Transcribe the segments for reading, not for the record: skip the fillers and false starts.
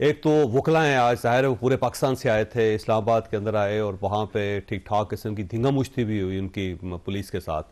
एक तो वकला हैं, आज ज़ाहिर है वो पूरे पाकिस्तान से आए थे, इस्लामाबाद के अंदर आए और वहाँ पे ठीक ठाक किस्म की धींगा मुश्ती भी हुई उनकी पुलिस के साथ।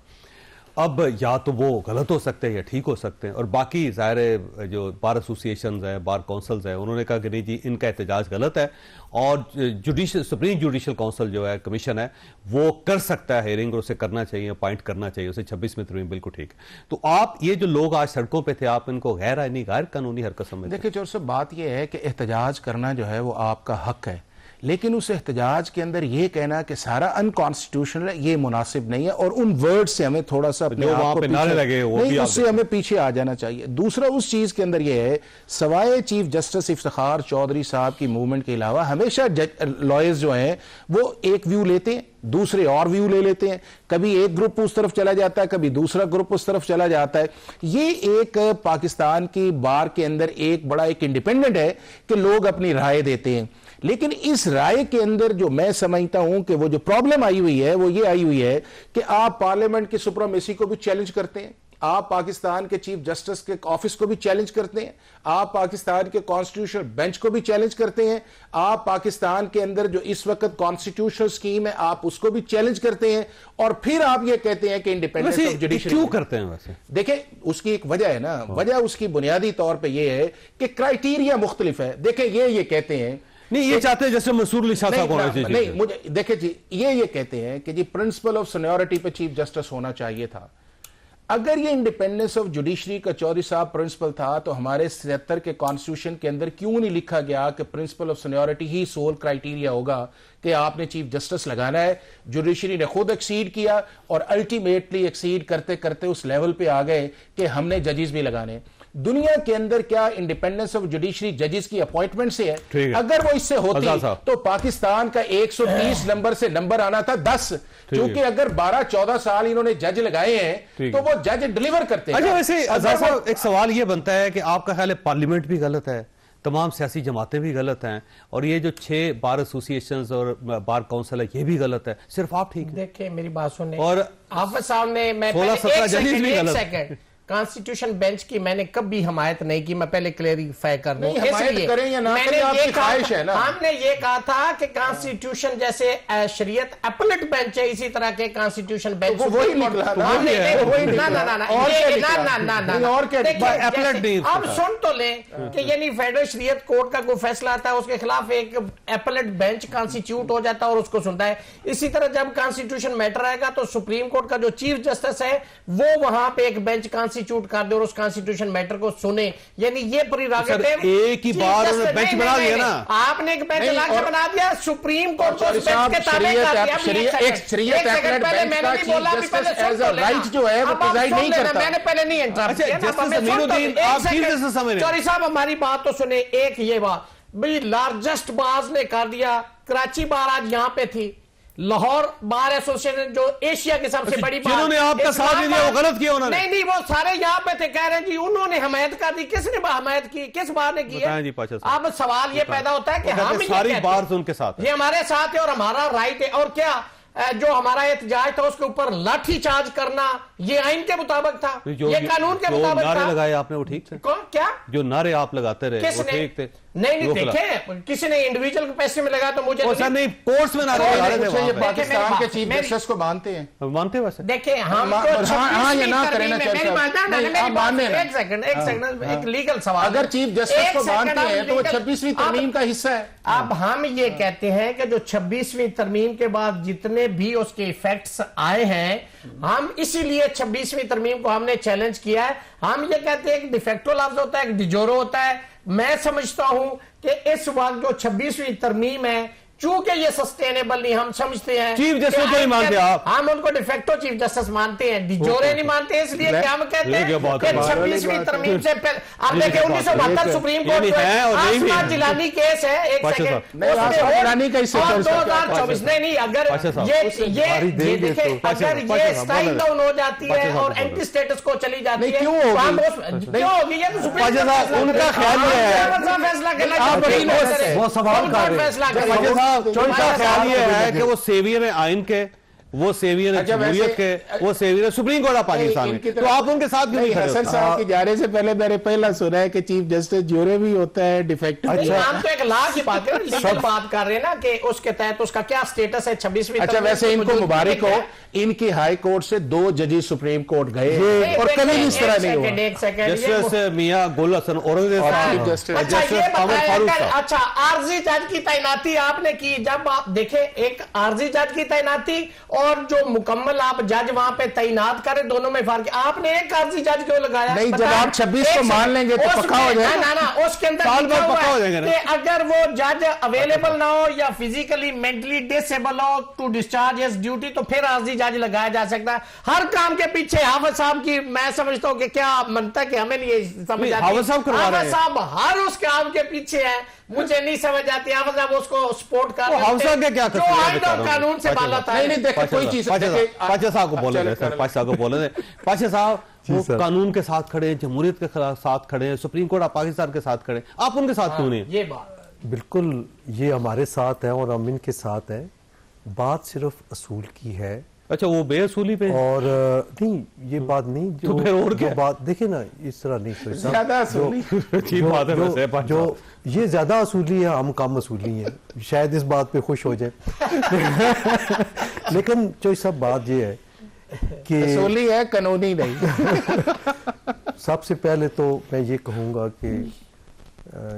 अब या तो वो गलत हो सकते हैं या ठीक हो सकते हैं, और बाकी ज़ाहिर है जो बार एसोसिएशन हैं, बार काउंसिल्स हैं, उन्होंने कहा कि नहीं जी इनका एहतजाज गलत है, और सुप्रीम जुडिशल काउंसिल जो है, कमीशन है, वो कर सकता है हेयरिंग, और उसे करना चाहिए, अपॉइंट करना चाहिए उसे 26वीं तरमीम, बिल्कुल ठीक। तो आप ये जो लोग आज सड़कों पर थे, आप इनको गैर आईनी गैर कानूनी हरकत समझते? देखिए चौर साहब, बात यह है कि एहतजाज करना जो है वो आपका हक है, लेकिन उस एहतजाज के अंदर ये कहना कि सारा अनकॉन्स्टिट्यूशनल है, ये मुनासिब नहीं है, और उन वर्ड से हमें थोड़ा सा अपने आप को नारे लगे वो नहीं, उससे हमें पीछे आ जाना चाहिए। दूसरा उस चीज के अंदर ये है, सवाए चीफ जस्टिस इफ्तिखार चौधरी साहब की मूवमेंट के अलावा हमेशा लॉयर्स जो हैं वो एक व्यू लेते हैं, दूसरे और व्यू ले लेते हैं, कभी एक ग्रुप उस तरफ चला जाता है, कभी दूसरा ग्रुप उस तरफ चला जाता है। ये एक पाकिस्तान की बार के अंदर एक बड़ा एक इंडिपेंडेंट है कि लोग अपनी राय देते हैं, लेकिन इस राय के अंदर जो मैं समझता हूं कि वो जो प्रॉब्लम आई हुई है वो ये आई हुई है कि आप पार्लियामेंट की सुप्रीमेसी को भी चैलेंज करते हैं, आप पाकिस्तान के चीफ जस्टिस के ऑफिस को भी चैलेंज करते हैं, आप पाकिस्तान के कॉन्स्टिट्यूशनल बेंच को भी चैलेंज करते हैं, आप पाकिस्तान के अंदर जो इस वक्त कॉन्स्टिट्यूशनल स्कीम है आप उसको भी चैलेंज करते हैं, और फिर आप ये कहते हैं कि इंडिपेंडेंस ऑफ जुडिशरी क्यों करते हैं? वैसे देखिए उसकी एक वजह है ना, वजह उसकी बुनियादी तौर पर यह है कि क्राइटेरिया मुख्तलिफ है। देखिए ये कहते हैं, नहीं ये चाहते हैं जैसे मंसूर अली शाह साहब होना चाहिए। नहीं, मुझे देखिए जी, ये कहते हैं कि जी प्रिंसिपल ऑफ सीनियरिटी पे चीफ जस्टिस होना चाहिए था। अगर ये इंडिपेंडेंस ऑफ जुडिशरी का चौधरी साहब प्रिंसिपल था तो हमारे 77 के कॉन्स्टिट्यूशन के अंदर क्यों नहीं लिखा गया कि प्रिंसिपल ऑफ सीनियरिटी ही सोल क्राइटेरिया होगा कि आपने चीफ जस्टिस लगाना है। जुडिशरी ने खुद एक्सीड किया और अल्टीमेटली एक्सीड करते करते उस लेवल पे आ गए कि हमने जजेस भी लगाने। दुनिया के अंदर क्या इंडिपेंडेंस ऑफ जुडिशरी जजेस की अपॉइंटमेंट से है? अगर वो इससे होती तो पाकिस्तान का 130 नंबर से नंबर आना था 10, क्योंकि अगर 12-14 साल इन्होंने जज लगाए हैं तो वो जज डिलीवर करते हैं। अच्छा, वैसे एक सवाल ये बनता है कि आपका ख्याल है पार्लियामेंट भी गलत है, तमाम सियासी जमातें भी गलत हैं, और ये जो 6 बार एसोसिएशन और बार काउंसिल है ये भी गलत है, सिर्फ आप ठीक? देखिए मेरी बात सुनिए, और हाफिज साहब ने, मैं 16-17 जजेस भी गलत। कॉन्स्टिट्यूशन बेंच की मैंने कभी हमायत नहीं की, मैं पहले क्लेरिफाई कर दूं। इसलिए करें या ना करें आपकी ख्वाहिश है ना। हमने ये कहा था कि कॉन्स्टिट्यूशन जैसे शरीयत अपीलेट बेंच है, इसी तरह के कॉन्स्टिट्यूशन बेंच वही मॉडल है। अब सुन तो ले कि यानी फेडरल शरीयत कोर्ट का कोई फैसला आता है उसके खिलाफ एक अपीलेट बेंच कॉन्स्टिट्यूट हो जाता है और उसको सुनता है। इसी तरह जब कॉन्स्टिट्यूशन मैटर आएगा तो सुप्रीम कोर्ट का जो चीफ जस्टिस है वो वहां पे एक बेंच कर दे और उस कॉन्स्टिट्यूशन मैटर को सुने, यानी ये प्रेरोगेटिव एक ही बार बेंच बना दिया ना आपने, एक बेंच ला के बना दिया, सुप्रीम कोर्ट को उस बेंच के ताबे कर दिया। राइट जो है वो प्रिजाइड नहीं करता। मैंने पहले नहीं इंटरप्ट किया। चौधरी साहब हमारी बात तो सुने। एक ये बात भाई लार्जेस्ट बार ने कर दिया, कराची बार आज यहां पे थी, लाहौर बार एसोसिएशन जो एशिया की सबसे बड़ी बार, जिन्होंने आपका साथ नहीं दिया वो गलत किया उन्होंने। नहीं वो सारे यहाँ पे थे, कह रहे हैं जी उन्होंने हमायत कर दी। किसने हमायत की, किस बार ने की है? अब सवाल ये पैदा होता है कि हम सारी बार उनके साथ, ये हमारे साथ है और हमारा राइट है, और क्या जो हमारा एहतजाज था उसके ऊपर लाठी चार्ज करना ये आइन के मुताबिक था, ये कानून के मुताबिक था। नारे लगाए आपने वो ठीक थे? क्या जो नारे आप लगाते रहे वो ठीक थे? नहीं देखे किसी ने इंडिविजुअल के पैसे में लगा तो मुझे नहीं, कोर्ट्स में नारे लगा रहे थे। ये पाकिस्तान के चीफ जस्टिस को मानते हैं, वैसे देखिए हम एक सेकंड एक लीगल सवाल, अगर चीफ जस्टिस को मानते हैं तो वो 26वीं तरमीम का हिस्सा है। अब हम ये कहते हैं कि जो 26वीं तरमीम के बाद जितने भी उसके इफेक्ट्स आए हैं, हम इसीलिए 26वीं तरमीम को हमने चैलेंज किया है। हम ये कहते हैं एक डिफेक्टो लफ्ज होता है, एक डिजोरो होता है। मैं समझता हूं कि इस वक्त जो 26वीं तरमीम है, चूंकि ये सस्टेनेबल नहीं, हम समझते हैं चीफ जस्टिस को नहीं मानते आप, हम उनको डिफेक्टो चीफ जस्टिस मानते हैं, डिजोरे नहीं मानते, इसलिए क्या हम कहते हैं कि 26वीं तरमीम से पहले आप देखिए 1972 सुप्रीम कोर्ट आसमा जिलानी केस है, एक सेकंड 2024 नहीं अगर ये देखिए अगर ये स्ट्राइक डाउन हो जाती है और एंटी स्टेटस को चली जाती है क्यों होगी? ये तो सुप्रीम कोर्ट उनका ख्याल फैसला वो सवाल का फैसला उनका ख्याल ये है कि वो सेवियर है आइन के, वो सेवियर है अच्छा, जमहूरियत के, वो सेवियर है सुप्रीम कोर्ट ऑफ पाकिस्तान है, तो आप उनके साथ क्यों नहीं खड़े हसन होते? साहब के जाने से पहले मैंने पहला सुना है कि चीफ जस्टिस ज्यूरी भी होता है डिफेक्टिव। हम तो एक लॉ की बात कर रहे हैं, लीगल बात कर रहे हैं ना कि उसके तहत उसका क्या स्टेटस है 26वीं। अच्छा, वैसे इनको मुबारक हो, इनकी हाई कोर्ट से 2 जजेस सुप्रीम कोर्ट गए और कभी भी इस तरह नहीं हुआ। एक सेकंड, जस्टिस मियां गुल हसन औरंगजेब साहब, जस्टिस अच्छा ये जस्टिस अहमद फारूक बताया, साहब। अच्छा आरजी जज की तैनाती आपने की, जब आप देखें एक आरजी जज की तैनाती और जो मुकम्मल आप जज वहां पे तैनात करें, दोनों में फर्क। आपने एक आरजी जज क्यों लगाया? नहीं, जब बताएं। आप 26 को एक मान लेंगे तो उसमें- पक्का हो जाएगा। ना उसके अंदर साल लिखा भर हुआ पक्का है हो जाएगा ना। कि अगर वो जज अवेलेबल ना हो या फिजिकली मेंटली डिसेबल हो टू डिस्चार्ज हिज ड्यूटी, तो फिर आरजी जज लगाया जा सकता है। हर काम के पीछे हाफिज साहब की मैं समझता हूं कि क्या मनता कि हमें नहीं समझ नहीं, आती। हाफिज साहब करवा रहे हाफिज हैं। साहब हर उस काम के पीछे है, मुझे नहीं समझ आती। हाफिज साहब उसको सपोर्ट कर वो हाफिज साहब के क्या जो कसूर है आइन और बेचारों? कानून से पाशा बालता नहीं है। नहीं, देखो कोई चीज पाशा साहब को बोले थे सर, पाशा साहब को बोले थे। पाशा साहब वो सर। कानून के साथ खड़े हैं, जमहूरियत के साथ खड़े हैं, सुप्रीम कोर्ट ऑफ पाकिस्तान के साथ खड़े हैं, आप उनके साथ क्यों नहीं? ये बात बिल्कुल ये हमारे साथ है और हम इनके साथ हैं। बात सिर्फ असूल की है अच्छा, वो बेअसूली पे हैं? और नहीं ये बात नहीं तो फिर और क्या? जो बात देखे ना इस तरह नहीं सोच सकते। ज्यादा असूली। अच्छी बात है वैसे, पाशा जो साहब। ये ज्यादा असूली है, हम कम असूली हैं, शायद इस बात पे खुश हो जाए। लेकिन जो सब बात ये है कि असूली है, कानूनी नहीं। सबसे पहले तो मैं ये कहूंगा कि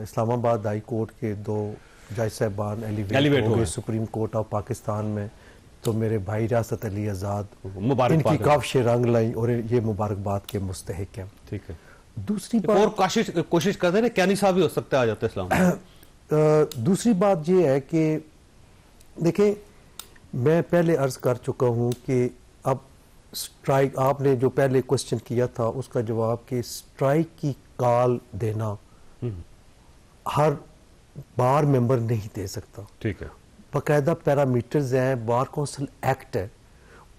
इस्लामाबाद हाई कोर्ट के 2 जज साहबान एलिवेट एलिवेट हो हो गए गए सुप्रीम कोर्ट ऑफ पाकिस्तान में, तो मेरे भाई रियासत अली आज़ाद मुबारकबाद इनकी काफी रंग लाई और ये मुबारकबाद के मुस्तहिक हैं। ठीक है। दूसरी और बात कोशिश करते हैं ना, कैनी साहब भी हो सकते हैं आ जाते इस्लाम। दूसरी बात ये है कि देखें, मैं पहले अर्ज कर चुका हूं कि अब स्ट्राइक, आपने जो पहले क्वेश्चन किया था उसका जवाब कि स्ट्राइक की कॉल देना हर बार मेंबर नहीं दे सकता। ठीक है। बाकायदा पैरामीटर्स हैं, बार काउंसिल एक्ट है,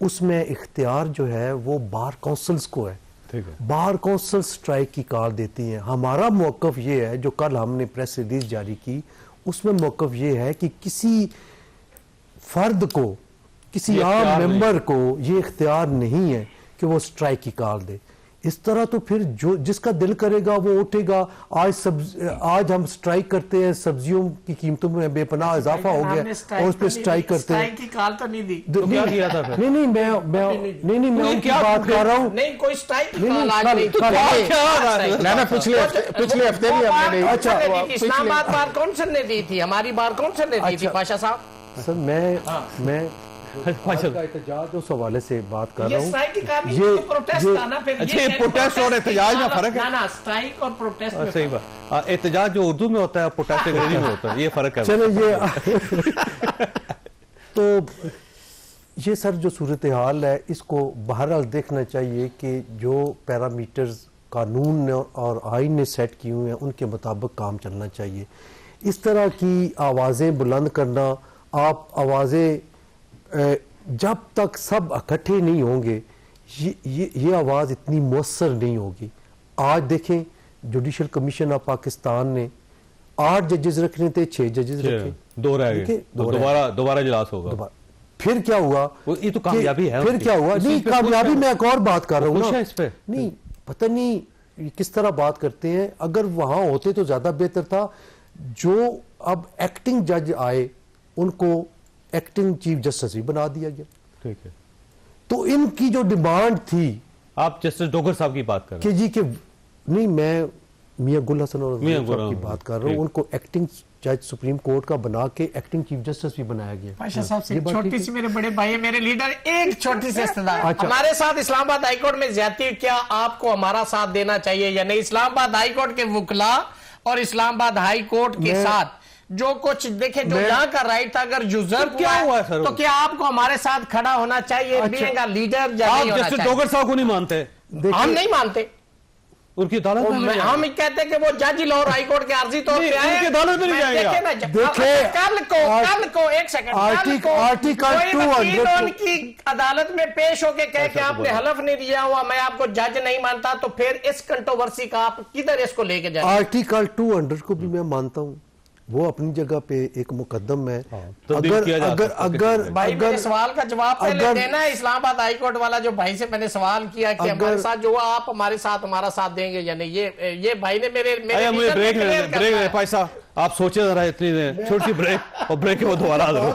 उसमें इख्तियार जो है वो बार काउंसिल्स को है। ठीक है। बार काउंसिल स्ट्राइक की कॉल देती हैं। हमारा मौक़िफ़ ये है, जो कल हमने प्रेस रिलीज जारी की, उसमें मौक़िफ़ ये है कि किसी फर्द को, किसी ये आम इख्तियार नहीं मेंबर को ये इख्तियार नहीं है कि वो स्ट्राइक की कॉल दे। इस तरह तो फिर जो जिसका दिल करेगा वो उठेगा। आज हम स्ट्राइक करते हैं, सब्जियों की कीमतों में बेपनाह इजाफा हो गया और उस पर स्ट्राइक करते हैं। स्ट्राइक की कॉल तो नहीं दी। तो क्या किया था फिर? नहीं मैं उनकी बात कर रहा हूँ। नहीं कोई स्ट्राइक की नहीं, कॉल आज कल- नहीं। कल- ना पिछले हफ्ते भी हमने नहीं। अच्छा इस्लामाबाद बार कौंसिल ने दी थी, हमारी बार कौंसिल ने दी थी। पाशा साहब सर मैं का एहतजाज उस हवाले से बात कर रहा ये स्ट्राइक की कॉल हूँ। नहीं, तो प्रोटेस्ट था ना फिर। अच्छा, ये प्रोटेस्ट और एहतजाज में फर्क है? ना ना, स्ट्राइक और प्रोटेस्ट में सही बात। एहतजाज जो उर्दू में होता है, प्रोटेस्ट अंग्रेजी में होता है, ये फर्क है। चलो ये तो ये सर जो सूरत हाल है, इसको बहरहाल देखना चाहिए कि जो पैरामीटर्स कानून और आइन ने सेट किए हुए हैं उनके मुताबिक काम चलना चाहिए। इस तरह की आवाज़ें बुलंद करना, आप आवाज़ें जब तक सब इकट्ठे नहीं होंगे ये आवाज़ इतनी मुअस्सर नहीं होगी। आज देखें, जुडिशल कमीशन ऑफ पाकिस्तान ने 8 जजेस रखने थे, 6 जजेस रखे, 2 रह गए, दोबारा इजलास होगा। फिर क्या हुआ? ये तो कामयाबी है। फिर क्या हुआ? नहीं, कामयाबी मैं एक और बात कर रहा हूँ ना, इस पे नहीं पता नहीं किस तरह बात करते हैं। अगर वहां होते तो ज्यादा बेहतर था। जो अब एक्टिंग जज आए उनको एक्टिंग चीफ जस्टिस भी बना दिया गया। ठीक है। तो इनकी जो डिमांड थी, आप जस्टिस डोगर साहब की बात कर रहे कि जी के नहीं, मैं मियां गुल हसन और मियां साहब गुल की बात कर रहा हूँ। उनको एक्टिंग जज सुप्रीम कोर्ट का बना के एक्टिंग चीफ जस्टिस भी बनाया गया। पाशा साहब से ये बात छोटी ठीक सी, मेरे बड़े भाई मेरे लीडर, एक छोटी सी इस्तदा। अच्छा। हमारे साथ इस्लामाबाद हाईकोर्ट में ज्यादती, क्या आपको हमारा साथ देना चाहिए या नहीं? इस्लामाबाद हाईकोर्ट के वुकला और इस्लामाबाद हाई कोर्ट के साथ जो कुछ देखे, जो यहाँ का राइट था, अगर यूजर क्या हुआ सर? तो क्या आपको हमारे साथ खड़ा होना चाहिए? बीइंग अ लीडर या आप नहीं होना जस्टिस चाहिए? डोगर साहब को नहीं मानते? हम नहीं मानते। उनकी अदालत में नहीं हम कहते हैं कि वो जज लाहौर हाईकोर्ट के आर्जी तौर नहीं, पे आए। उनकी अदालत में नहीं जाएगा। देखे ना, देखे, कल को एक सेकंड, आर्टिकल 200 उनकी अदालत में पेश होके कहे कि आपने हलफ नहीं दिया हुआ, मैं आपको जज नहीं मानता, तो फिर इस कंट्रोवर्सी का आप किधर इसको लेके जाए? आर्टिकल 200 को भी मैं मानता हूँ वो अपनी जगह पे एक मुकद्दम है। तब्दील किया जा सकता है अगर भाई मेरे सवाल का जवाब पहले अगर- देना है। इस्लामाबाद हाई कोर्ट वाला जो भाई से मैंने सवाल किया कि हमारे साथ जो हुआ, आप हमारे साथ हमारा साथ देंगे या नहीं, ये भाई ने मेरे अरे मुझे रीजन ब्रेक पे clear करना ब्रेक है। भाई साहब, आप सोचे जरा इतनी देर छोटी सी ब्रेक, और ब्रेक के बाद दोबारा आ जाओ।